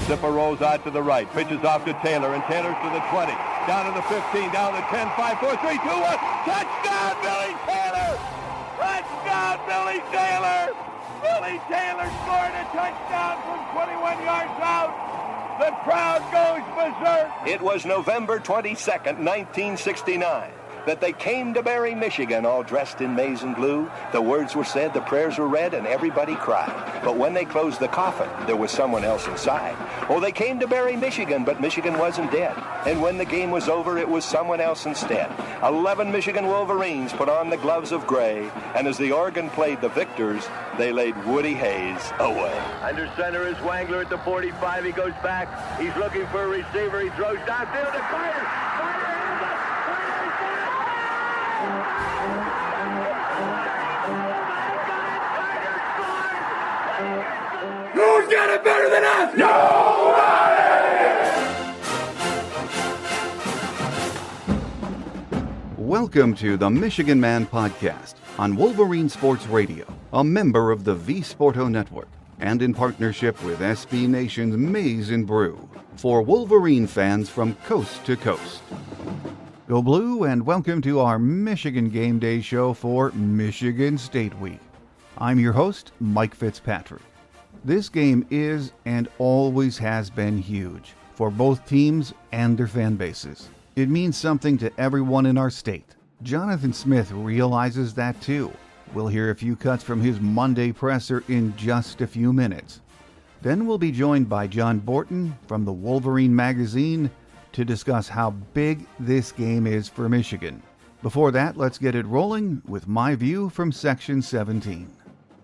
Zipper rolls out to the right, pitches off to Taylor, and Taylor's to the 20, down to the 15, down to 10, 5, 4, 3, 2, 1. Touchdown, Billy Taylor! Touchdown, Billy Taylor! Billy Taylor scored a touchdown from 21 yards out. The crowd goes berserk. It was November 22nd, 1969. That they came to Barry, Michigan, all dressed in maize and blue. The words were said, the prayers were read, and everybody cried. But when they closed the coffin, there was someone else inside. Oh, they came to Barry, Michigan, but Michigan wasn't dead. And when the game was over, it was someone else instead. 11 Michigan Wolverines put on the gloves of gray, and as the organ played the victors, they laid Woody Hayes away. Under center is Wangler at the 45. He goes back. He's looking for a receiver. He throws downfield to Carter. Who's got it better than us? Nobody! Welcome to the Michigan Man Podcast on Wolverine Sports Radio, a member of the V-Sporto Network, and in partnership with SB Nation's Maize and Brew, for Wolverine fans from coast to coast. Go Blue, and welcome to our Michigan Game Day show for Michigan State Week. I'm your host, Mike Fitzpatrick. This game is and always has been huge for both teams and their fan bases. It means something to everyone in our state. Jonathan Smith realizes that too. We'll hear a few cuts from his Monday presser in just a few minutes. Then we'll be joined by John Borton from the Wolverine magazine to discuss how big this game is for Michigan. Before that, let's get it rolling with my view from Section 17.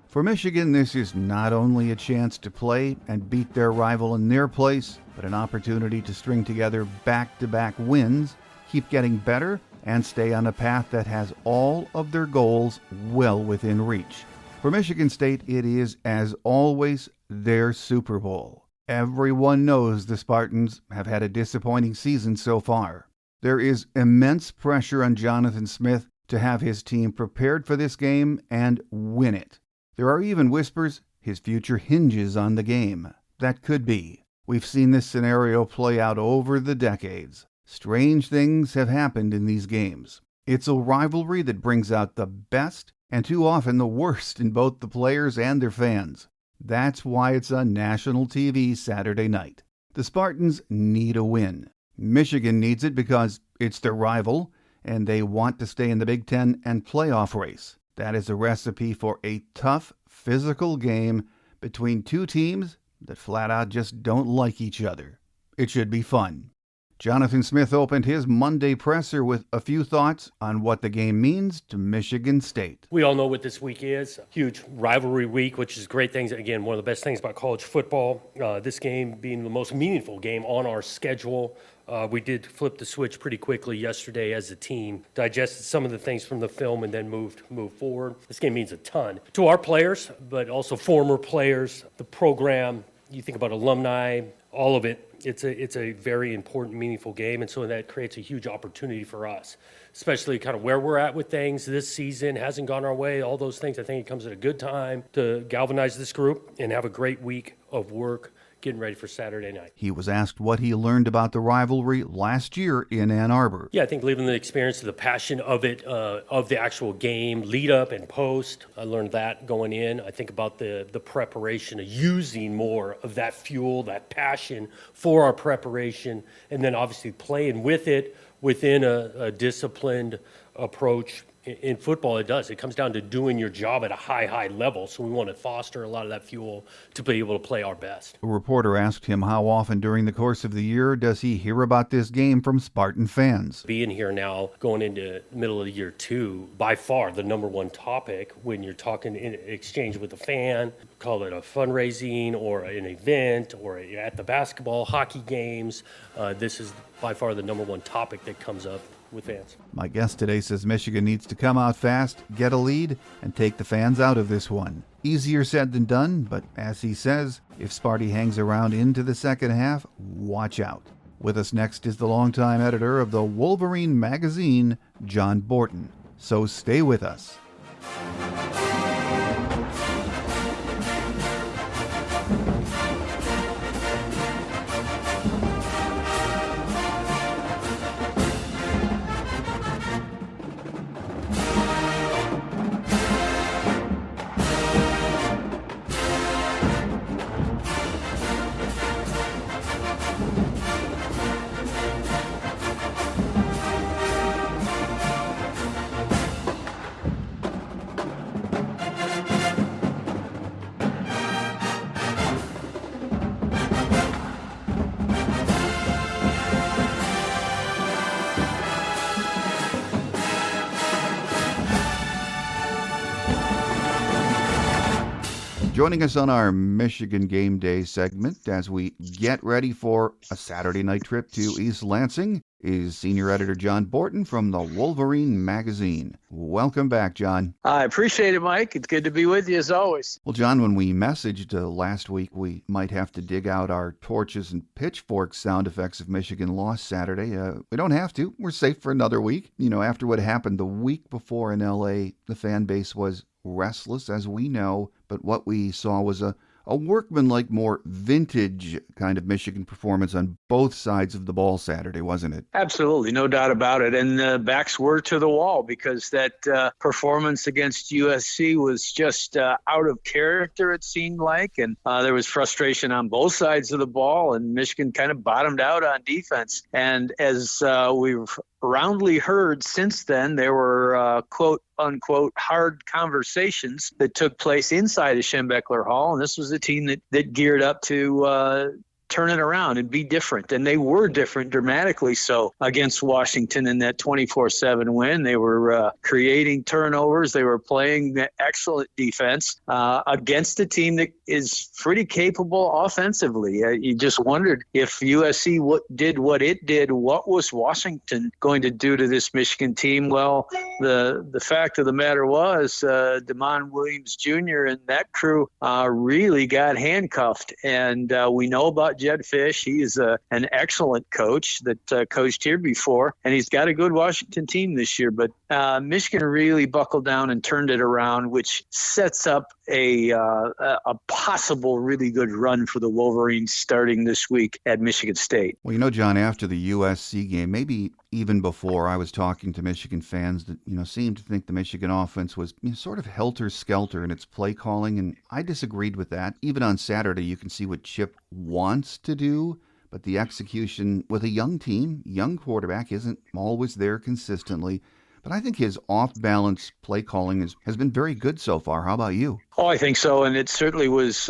For Michigan, this is not only a chance to play and beat their rival in their place, but an opportunity to string together back-to-back wins, keep getting better, and stay on a path that has all of their goals well within reach. For Michigan State, it is, as always, their Super Bowl. Everyone knows the Spartans have had a disappointing season so far. There is immense pressure on Jonathan Smith to have his team prepared for this game and win it. There are even whispers his future hinges on the game. That could be. We've seen this scenario play out over the decades. Strange things have happened in these games. It's a rivalry that brings out the best and too often the worst in both the players and their fans. That's why it's on national TV Saturday night. The Spartans need a win. Michigan needs it because it's their rival, and they want to stay in the Big Ten and playoff race. That is a recipe for a tough, physical game between two teams that flat out just don't like each other. It should be fun. Jonathan Smith opened his Monday presser with a few thoughts on what the game means to Michigan State. We all know what this week is. Huge rivalry week, which is great things. Again, one of the best things about college football. This game being the most meaningful game on our schedule. We did flip the switch pretty quickly yesterday as a team, digested some of the things from the film, and then moved forward. This game means a ton to our players, but also former players, the program. You think about alumni, all of it. It's a very important, meaningful game, and so that creates a huge opportunity for us, especially kind of where we're at with things. This season hasn't gone our way, all those things. I think it comes at a good time to galvanize this group and have a great week of work getting ready for Saturday night. He was asked what he learned about the rivalry last year in Ann Arbor. Yeah, I think living the experience, the passion of it, of the actual game, lead up and post. I learned that going in. I think about the preparation, of using more of that fuel, that passion for our preparation, and then obviously playing with it within a disciplined approach. In football, it does. It comes down to doing your job at a high level. So we want to foster a lot of that fuel to be able to play our best. A reporter asked him how often during the course of the year does he hear about this game from Spartan fans. Being here now, going into middle of the year two, by far the number one topic when you're talking in exchange with a fan, call it a fundraising or an event or at the basketball, hockey games. This is by far the number one topic that comes up with fans. My guest today says Michigan needs to come out fast, get a lead, and take the fans out of this one. Easier said than done, but as he says, if Sparty hangs around into the second half, watch out. With us next is the longtime editor of the Wolverine magazine, John Borton. So stay with us. Joining us on our Michigan Game Day segment as we get ready for a Saturday night trip to East Lansing is senior editor John Borton from the Wolverine magazine. Welcome back, John. I appreciate it, Mike. It's good to be with you as always. Well, John, when we messaged last week, we might have to dig out our torches and pitchforks sound effects if Michigan lost Saturday. We don't have to. We're safe for another week. You know, after what happened the week before in L.A., the fan base was restless, as we know, but what we saw was a workmanlike, more vintage kind of Michigan performance on both sides of the ball Saturday, wasn't it? Absolutely, no doubt about it. And the backs were to the wall because that performance against USC was just out of character, it seemed like. And there was frustration on both sides of the ball, and Michigan kind of bottomed out on defense. And as we've roundly heard since then, there were quote unquote hard conversations that took place inside the Schembechler Hall, and this was a team that geared up to turn it around and be different. And they were different, dramatically so, against Washington in that 24-7 win. They were creating turnovers. They were playing excellent defense against a team that is pretty capable offensively. You just wondered if USC did what it did, what was Washington going to do to this Michigan team? Well, the fact of the matter was Damon Williams Jr. and that crew really got handcuffed. And we know about Jed Fish. He is an excellent coach that coached here before, and he's got a good Washington team this year. But Michigan really buckled down and turned it around, which sets up a possible really good run for the Wolverines starting this week at Michigan State. Well, you know, John, after the USC game, maybe even before, I was talking to Michigan fans that, seemed to think the Michigan offense was sort of helter-skelter in its play calling, and I disagreed with that. Even on Saturday, you can see what Chip wants to do, but the execution with a young team, young quarterback, isn't always there consistently. But I think his off-balance play calling has been very good so far. How about you? Oh, I think so, and it certainly was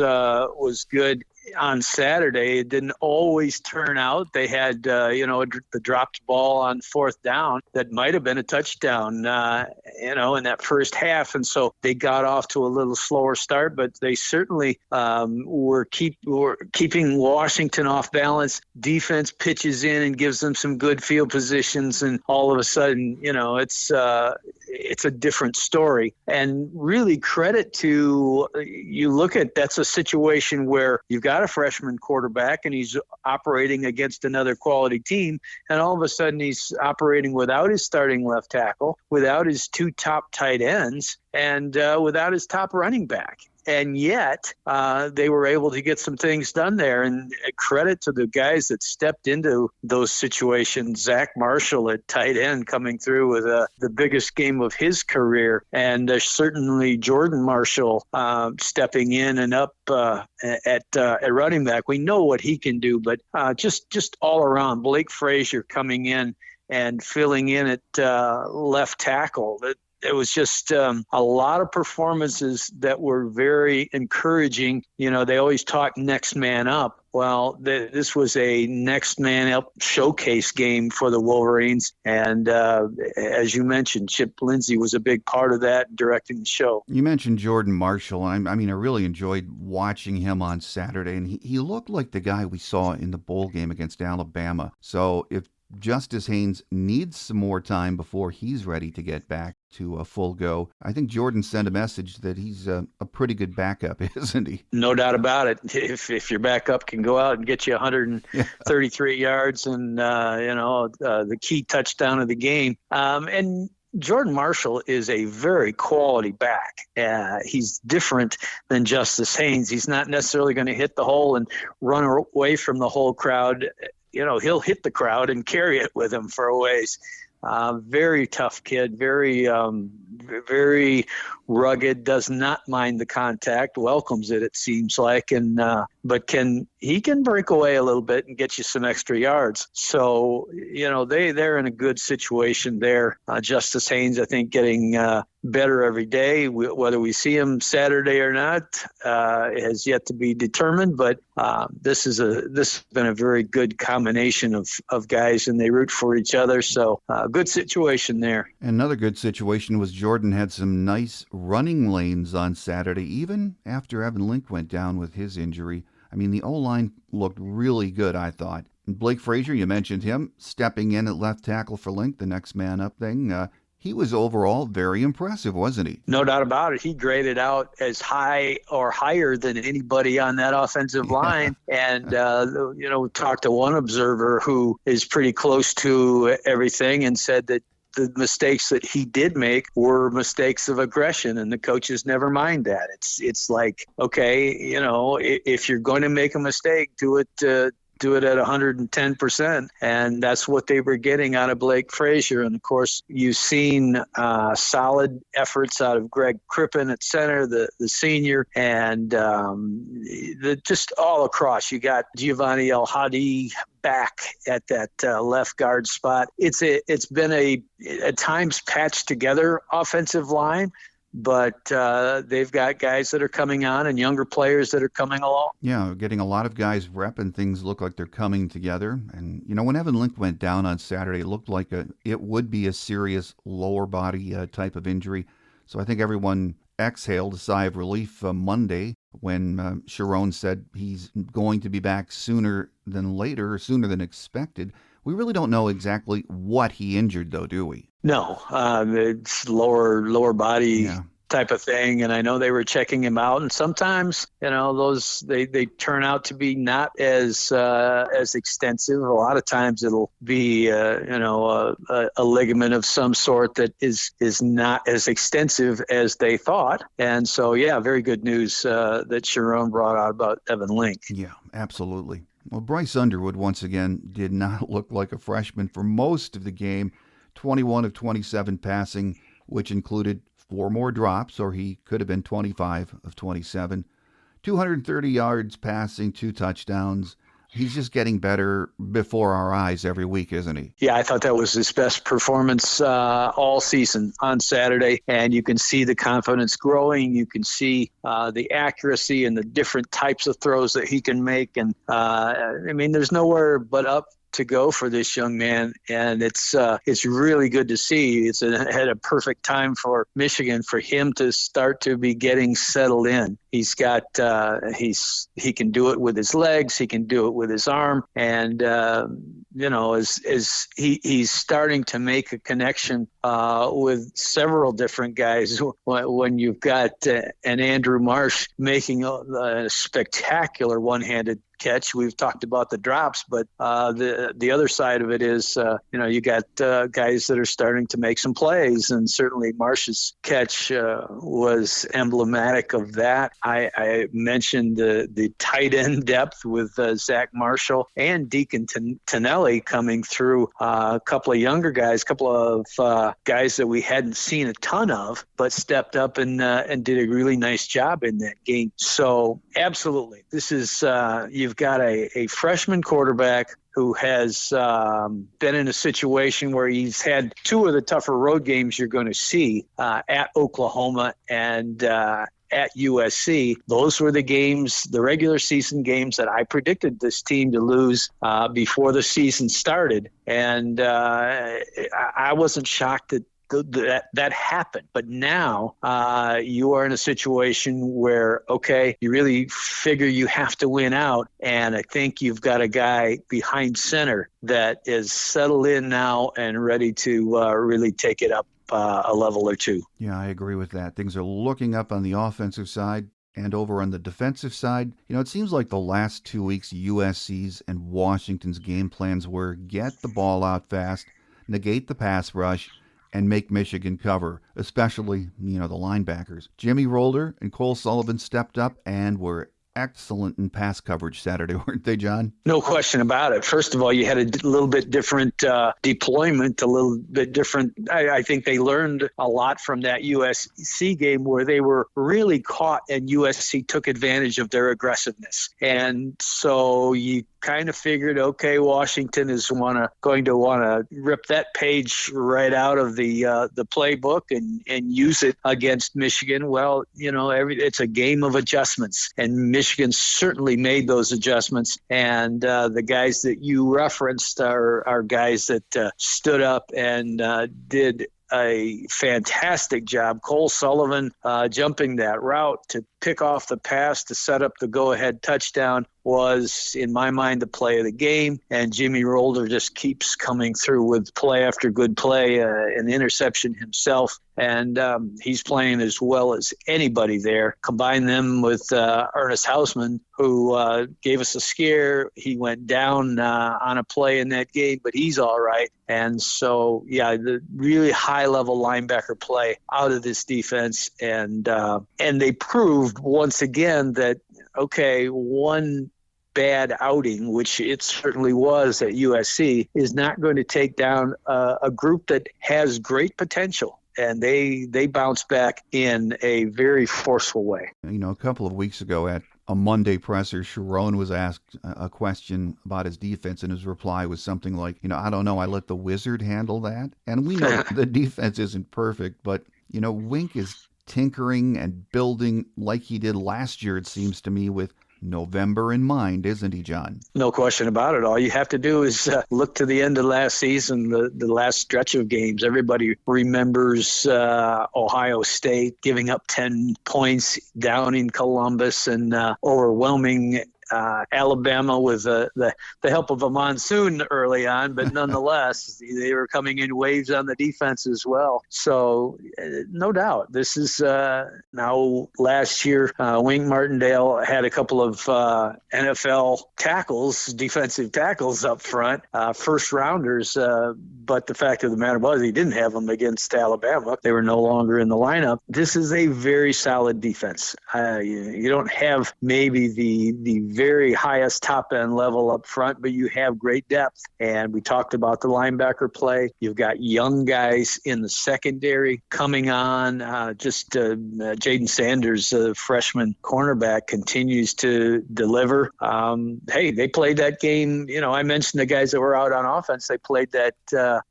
good on Saturday. It didn't always turn out. They had, the dropped ball on fourth down that might have been a touchdown, in that first half. And so they got off to a little slower start, but they certainly were keeping Washington off balance. Defense pitches in and gives them some good field positions, and all of a sudden, it's a different story. And really credit to, you look at, that's a situation where you've got a freshman quarterback and he's operating against another quality team, and all of a sudden he's operating without his starting left tackle, without his two top tight ends, and without his top running back. And yet they were able to get some things done there. And credit to the guys that stepped into those situations. Zach Marshall at tight end coming through with the biggest game of his career. And certainly Jordan Marshall stepping in and up at running back. We know what he can do, but just all around. Blake Frazier coming in and filling in at left tackle. It was just a lot of performances that were very encouraging. They always talk next man up. Well, this was a next man up showcase game for the Wolverines. And as you mentioned, Chip Lindsey was a big part of that, directing the show. You mentioned Jordan Marshall. I really enjoyed watching him on Saturday. And he looked like the guy we saw in the bowl game against Alabama. So if Justice Haynes needs some more time before he's ready to get back to a full go, I think Jordan sent a message that he's a pretty good backup, isn't he? No doubt about it. If your backup can go out and get you 133 yards and, the key touchdown of the game. And Jordan Marshall is a very quality back. He's different than Justice Haynes. He's not necessarily going to hit the hole and run away from the whole crowd. He'll hit the crowd and carry it with him for a ways. Very tough kid, very rugged, does not mind the contact, welcomes it seems like, and but he can break away a little bit and get you some extra yards. So, they're in a good situation there. Justice Haynes, I think, getting better every day. Whether we see him Saturday or not has yet to be determined, but this has been a very good combination of guys, and they root for each other. So good situation there. Another good situation was Jordan had some nice running lanes on Saturday, even after Evan Link went down with his injury. I mean, the O-line looked really good, I thought. And Blake Frazier, you mentioned him, stepping in at left tackle for Link, the next man up thing. He was overall very impressive, wasn't he? No doubt about it. He graded out as high or higher than anybody on that offensive line. And, we talked to one observer who is pretty close to everything and said that the mistakes that he did make were mistakes of aggression, and the coaches never mind that. It's like, okay, if you're going to make a mistake, do it at 110%. And that's what they were getting out of Blake Frazier. And of course, you've seen solid efforts out of Greg Crippen at center, the senior, and just all across. You got Giovanni El Hadi back at that left guard spot. It's been at times patched together offensive line, but they've got guys that are coming on and younger players that are coming along. Yeah, getting a lot of guys rep and things look like they're coming together. And, when Evan Link went down on Saturday, it looked like it would be a serious lower body type of injury. So I think everyone exhaled a sigh of relief Monday when Sharon said he's going to be back sooner than later, or sooner than expected. We really don't know exactly what he injured, though, do we? No, it's lower body type of thing. And I know they were checking him out, and sometimes, those they turn out to be not as extensive. A lot of times it'll be a ligament of some sort that is not as extensive as they thought. And so, very good news that Sharon brought out about Evan Link. Yeah, absolutely. Well, Bryce Underwood, once again, did not look like a freshman for most of the game. 21 of 27 passing, which included 4 more drops, or he could have been 25 of 27. 230 yards passing, 2 touchdowns. He's just getting better before our eyes every week, isn't he? Yeah, I thought that was his best performance all season on Saturday, and you can see the confidence growing. You can see the accuracy and the different types of throws that he can make. And, there's nowhere but up to go for this young man, and it's really good to see. It's had a perfect time for Michigan for him to start to be getting settled in. He's got he can do it with his legs, he can do it with his arm, and as he's starting to make a connection with several different guys. When you've got an Andrew Marsh making a spectacular one-handed catch. We've talked about the drops, but the other side of it is, you got guys that are starting to make some plays, and certainly Marsh's catch was emblematic of that. I mentioned the tight end depth with Zach Marshall and Deacon Tonelli coming through, a couple of younger guys, a couple of guys that we hadn't seen a ton of, but stepped up and did a really nice job in that game. So absolutely, this is you've got a freshman quarterback who has been in a situation where he's had 2 of the tougher road games you're going to see at Oklahoma and at USC. Those were the games, the regular season games that I predicted this team to lose before the season started. And I wasn't shocked that happened. But now you are in a situation where, okay, you really figure you have to win out. And I think you've got a guy behind center that is settled in now and ready to really take it up a level or 2. Yeah, I agree with that. Things are looking up on the offensive side. And over on the defensive side, it seems like the last 2 weeks, USC's and Washington's game plans were get the ball out fast, negate the pass rush, and make Michigan cover, especially, the linebackers. Jimmy Rolder and Cole Sullivan stepped up and were excellent in pass coverage Saturday, weren't they, John? No question about it. First of all, you had a little bit different deployment, a little bit different. I think they learned a lot from that USC game where they were really caught and USC took advantage of their aggressiveness. And so you kind of figured, okay, Washington is going to want to rip that page right out of the playbook and use it against Michigan. Well, it's a game of adjustments, and Michigan certainly made those adjustments. And the guys that you referenced are guys that stood up and did a fantastic job. Cole Sullivan jumping that route to pick off the pass to set up the go-ahead touchdown was, in my mind, the play of the game. And Jimmy Rolder just keeps coming through with play after good play, an interception himself. And he's playing as well as anybody there. Combine them with Ernest Hausman, who gave us a scare. He went down on a play in that game, but he's all right. And so, the really high-level linebacker play out of this defense. And they proved once again that, okay, one bad outing, which it certainly was at USC, is not going to take down a group that has great potential. And they bounced back in a very forceful way. A couple of weeks ago at a Monday presser, Sharon was asked a question about his defense, and his reply was something like, I don't know, I let the wizard handle that. And we know the defense isn't perfect, but, Wink is tinkering and building like he did last year, it seems to me, with November in mind, isn't he, John? No question about it. All you have to do is look to the end of last season, the last stretch of games. Everybody remembers Ohio State giving up 10 points down in Columbus and overwhelming Alabama with the help of a monsoon early on, but nonetheless, they were coming in waves on the defense as well. So no doubt, this is now last year, Wink Martindale had a couple of NFL tackles, defensive tackles up front, first rounders, but the fact of the matter was he didn't have them against Alabama. They were no longer in the lineup. This is a very solid defense. You don't have maybe the very highest top-end level up front, but you have great depth. And we talked about the linebacker play. You've got young guys in the secondary coming on. Jaden Sanders, the freshman cornerback, continues to deliver. They played that game. I mentioned the guys that were out on offense. They played that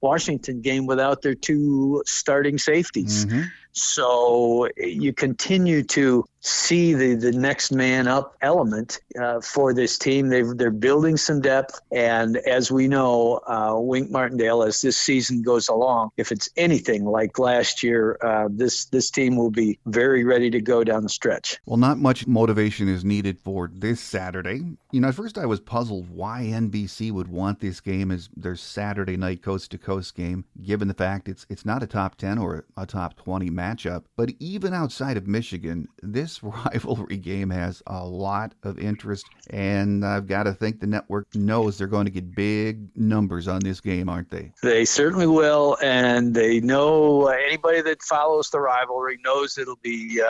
Washington game without their two starting safeties. Mm-hmm. So you continue to see the next man up element for this team. They're building some depth, and as we know, Wink Martindale, as this season goes along, if it's anything like last year, this team will be very ready to go down the stretch. Well, not much motivation is needed for this Saturday. At first I was puzzled why NBC would want this game as their Saturday night coast-to-coast game, given the fact it's not a top 10 or a top 20 matchup. But even outside of Michigan, this rivalry game has a lot of interest, and I've got to think the network knows they're going to get big numbers on this game, aren't they? They certainly will, and they know anybody that follows the rivalry knows it'll be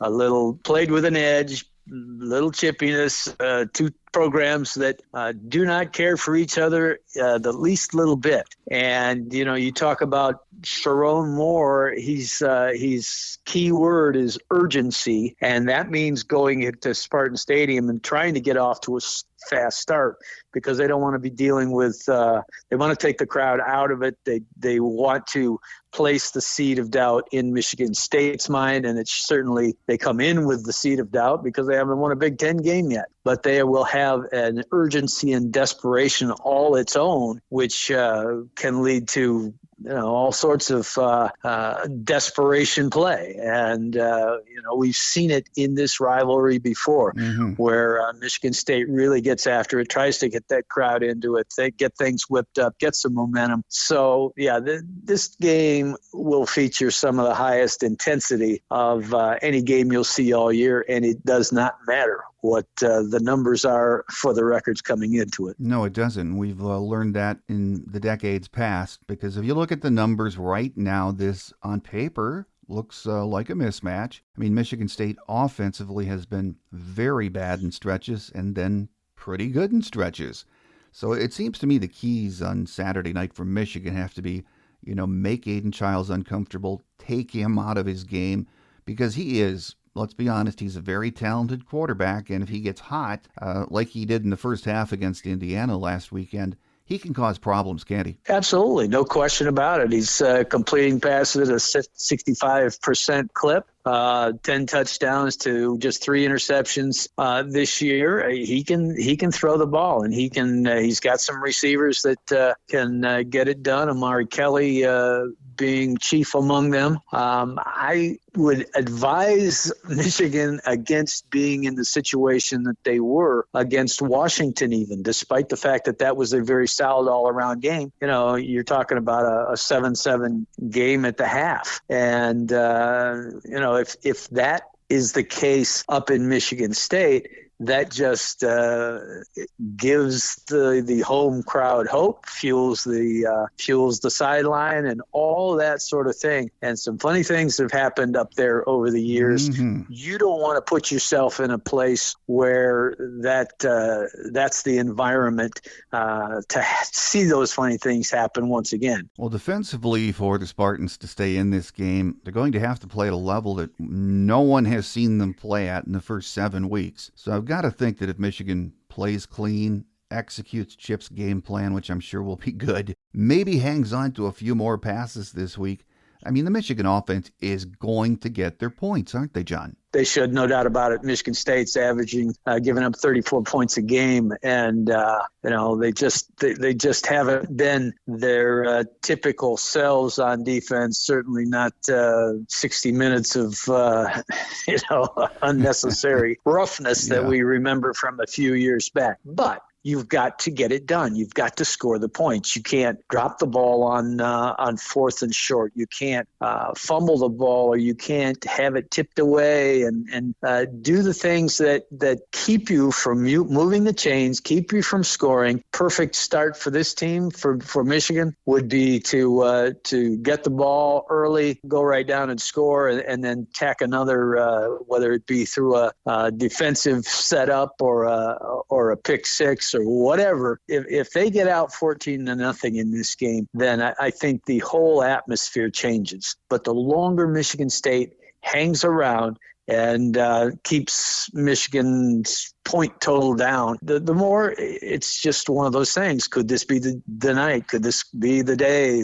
a little played with an edge, little chippiness, two programs that do not care for each other the least little bit. And, you talk about Sharon Moore, his key word is urgency, and that means going to Spartan Stadium and trying to get off to a fast start because they don't want to be dealing with they want to take the crowd out of it. They want to place the seed of doubt in Michigan State's mind, and it's certainly they come in with the seed of doubt because they haven't won a Big Ten game yet. But they will have an urgency and desperation all its own, which can lead to all sorts of desperation play. And, we've seen it in this rivalry before, mm-hmm. where Michigan State really gets after it, tries to get that crowd into it, they get things whipped up, get some momentum. So, this game will feature some of the highest intensity of any game you'll see all year, and it does not matter what the numbers are for the records coming into it. No, it doesn't. We've learned that in the decades past, because if you look at the numbers right now, this on paper looks like a mismatch. I mean, Michigan State offensively has been very bad in stretches and then pretty good in stretches. So it seems to me the keys on Saturday night for Michigan have to be, make Aiden Childs uncomfortable, take him out of his game, because he is, let's be honest, he's a very talented quarterback, and if he gets hot, like he did in the first half against Indiana last weekend, he can cause problems, can't he? Absolutely. No question about it. He's completing passes at a 65% clip, 10 touchdowns to just 3 interceptions this year. He can throw the ball, and he's got some receivers that can get it done. Amari Kelly being chief among them. I would advise Michigan against being in the situation that they were against Washington, even despite the fact that was a very solid all-around game. You're talking about a 7-7 game at the half. And, if that is the case up in Michigan State, that just gives the home crowd hope, fuels the sideline, and all that sort of thing. And some funny things have happened up there over the years. Mm-hmm. You don't want to put yourself in a place where that's the environment to see those funny things happen once again. Well, defensively, for the Spartans to stay in this game, they're going to have to play at a level that no one has seen them play at in the first 7 weeks. So I've got to think that if Michigan plays clean, executes Chip's game plan, which I'm sure will be good, maybe hangs on to a few more passes this week, I mean, the Michigan offense is going to get their points, aren't they, John? They should, no doubt about it. Michigan State's averaging, giving up 34 points a game, and they just haven't been their typical selves on defense. Certainly not 60 minutes of unnecessary roughness that we remember from a few years back. But you've got to get it done. You've got to score the points. You can't drop the ball on 4th and short. You can't fumble the ball, or you can't have it tipped away, and do the things that keep you from moving the chains, keep you from scoring. Perfect start for this team, for Michigan, would be to get the ball early, go right down and score, and then tack another, whether it be through a defensive setup or a pick six or whatever. If they get out 14-0 in this game, then I think the whole atmosphere changes. But the longer Michigan State hangs around and keeps Michigan's point total down, the more it's just one of those things. Could this be the night? Could this be the day?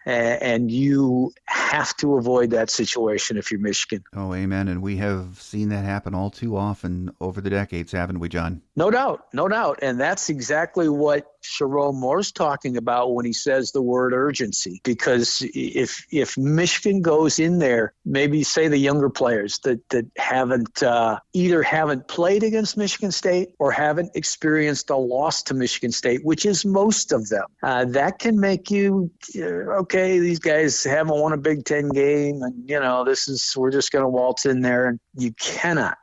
And you have to avoid that situation if you're Michigan. Oh, amen. And we have seen that happen all too often over the decades, haven't we, John? No doubt. And that's exactly what Sherrone Moore's talking about when he says the word urgency. Because if Michigan goes in there, maybe say the younger players that haven't played against Michigan State or haven't experienced a loss to Michigan State, which is most of them, that can make you, okay, these guys haven't won a Big Ten game, and we're just going to waltz in there. And you cannot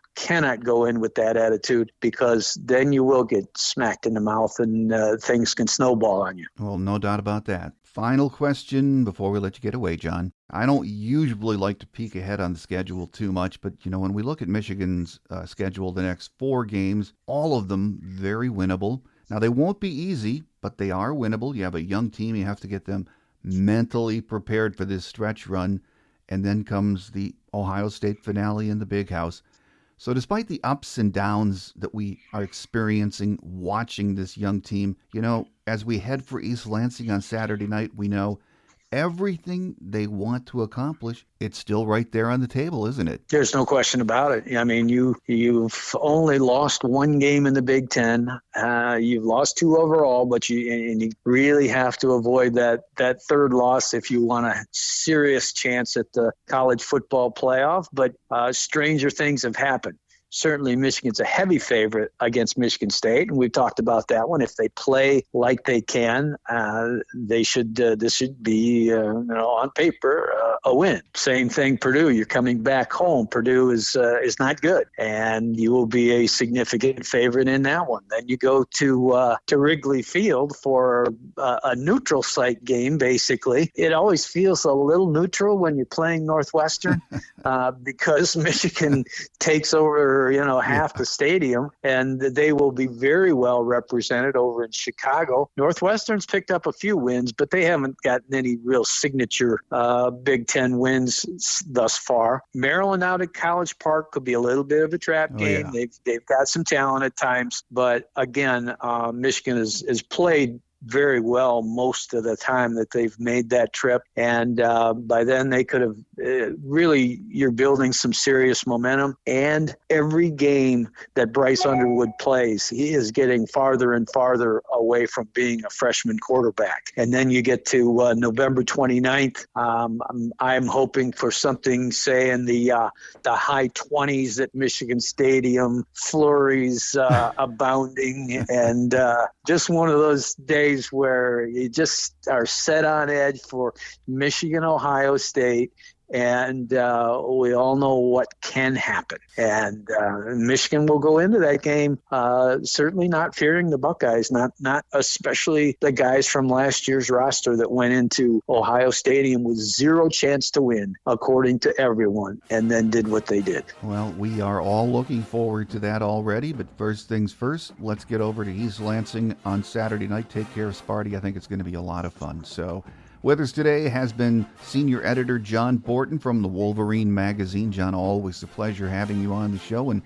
go in with that attitude, because then you will get smacked in the mouth, and things can snowball on you. Well, no doubt about that. Final question before we let you get away, John. I don't usually like to peek ahead on the schedule too much, but when we look at Michigan's schedule, the next 4 games, all of them very winnable. Now, they won't be easy, but they are winnable. You have a young team. You have to get them mentally prepared for this stretch run. And then comes the Ohio State finale in the Big House. So despite the ups and downs that we are experiencing watching this young team, as we head for East Lansing on Saturday night, we know everything they want to accomplish, it's still right there on the table, isn't it? There's no question about it. I mean, you've only lost 1 game in the Big Ten. You've lost 2 overall, but you really have to avoid that 3rd loss if you want a serious chance at the college football playoff. But stranger things have happened. Certainly Michigan's a heavy favorite against Michigan State, and we've talked about that one. If they play like they can, they should. This should be, on paper, a win. Same thing, Purdue. You're coming back home. Purdue is not good, and you will be a significant favorite in that one. Then you go to Wrigley Field for a neutral site game. Basically, it always feels a little neutral when you're playing Northwestern because Michigan takes over half the stadium, and they will be very well represented over in Chicago. Northwestern's picked up a few wins, but they haven't gotten any real signature Big Ten wins thus far. Maryland out at College Park could be a little bit of a trap game. Yeah. They've got some talent at times, but again, Michigan has played very well most of the time that they've made that trip, and by then they could have really, you're building some serious momentum. And every game that Bryce Underwood plays, he is getting farther and farther away from being a freshman quarterback. And then you get to November 29th. I'm hoping for something, say, in the high 20s at Michigan Stadium, flurries abounding, and just one of those days where you just are set on edge for Michigan, Ohio State. And we all know what can happen. And Michigan will go into that game certainly not fearing the Buckeyes, not especially the guys from last year's roster that went into Ohio Stadium with zero chance to win, according to everyone, and then did what they did. Well, we are all looking forward to that already, but first things first, let's get over to East Lansing on Saturday night. Take care of Sparty. I think it's going to be a lot of fun. So with us today has been senior editor John Borton from the Wolverine magazine. John, always a pleasure having you on the show, and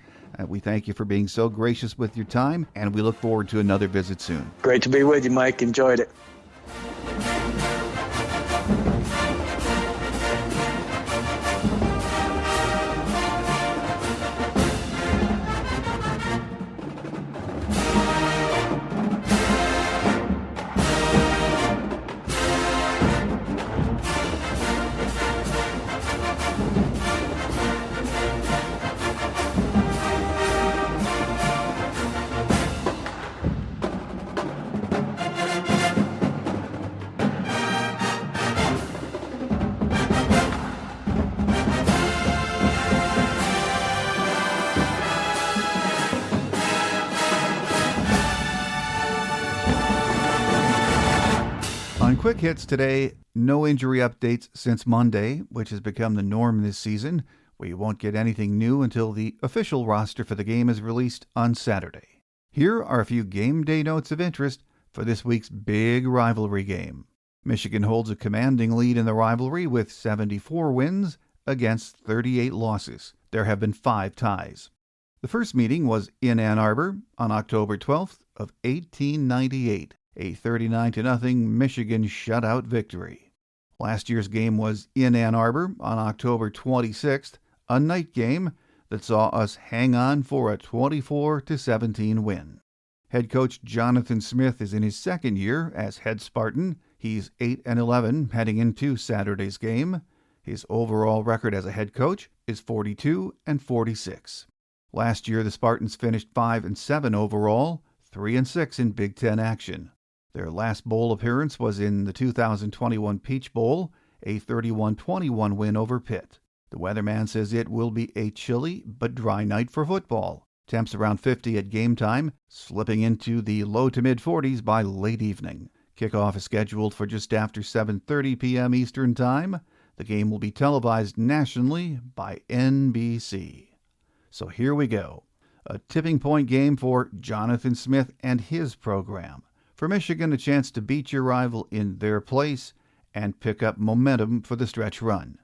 we thank you for being so gracious with your time, and we look forward to another visit soon. Great to be with you, Mike. Enjoyed it. On Quick Hits today, no injury updates since Monday, which has become the norm this season. We won't get anything new until the official roster for the game is released on Saturday. Here are a few game day notes of interest for this week's big rivalry game. Michigan holds a commanding lead in the rivalry with 74 wins against 38 losses. There have been 5 ties. The first meeting was in Ann Arbor on October 12th of 1898. A 39-0 Michigan shutout victory. Last year's game was in Ann Arbor on October 26th, a night game that saw us hang on for a 24-17 win. Head coach Jonathan Smith is in his second year as head Spartan. He's 8-11 heading into Saturday's game. His overall record as a head coach is 42-46. Last year, the Spartans finished 5-7 overall, 3-6 in Big Ten action. Their last bowl appearance was in the 2021 Peach Bowl, a 31-21 win over Pitt. The weatherman says it will be a chilly but dry night for football. Temps around 50 at game time, slipping into the low to mid-40s by late evening. Kickoff is scheduled for just after 7:30 p.m. Eastern Time. The game will be televised nationally by NBC. So here we go. A tipping point game for Jonathan Smith and his program. For Michigan, a chance to beat your rival in their place and pick up momentum for the stretch run.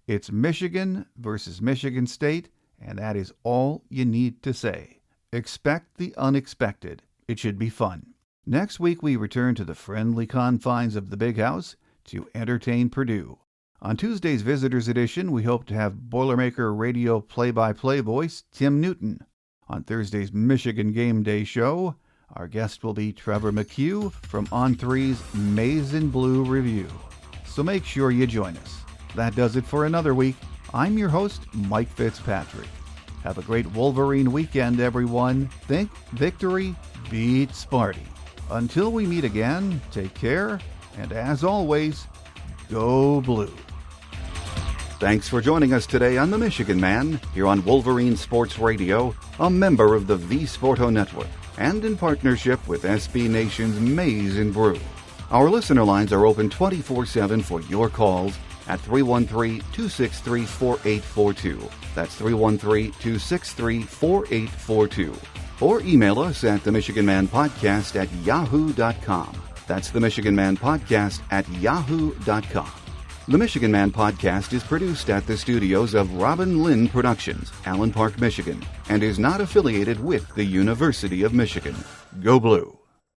It's Michigan versus Michigan State, and that is all you need to say. Expect the unexpected. It should be fun. Next week, we return to the friendly confines of the Big House to entertain Purdue. On Tuesday's Visitors Edition, we hope to have Boilermaker radio play-by-play voice Tim Newton. On Thursday's Michigan Game Day show, our guest will be Trevor McHugh from On3's Maize and Blue Review. So make sure you join us. That does it for another week. I'm your host, Mike Fitzpatrick. Have a great Wolverine weekend, everyone. Think victory beats Sparty. Until we meet again, take care, and as always, go blue. Thanks for joining us today on The Michigan Man, here on Wolverine Sports Radio, a member of the V Sporto Network, and in partnership with SB Nation's Maize and Brew. Our listener lines are open 24/7 for your calls at 313-263-4842. That's 313-263-4842. Or email us at themichiganmanpodcast@yahoo.com. That's themichiganmanpodcast@yahoo.com. The Michigan Man Podcast is produced at the studios of Robin Lynn Productions, Allen Park, Michigan, and is not affiliated with the University of Michigan. Go Blue!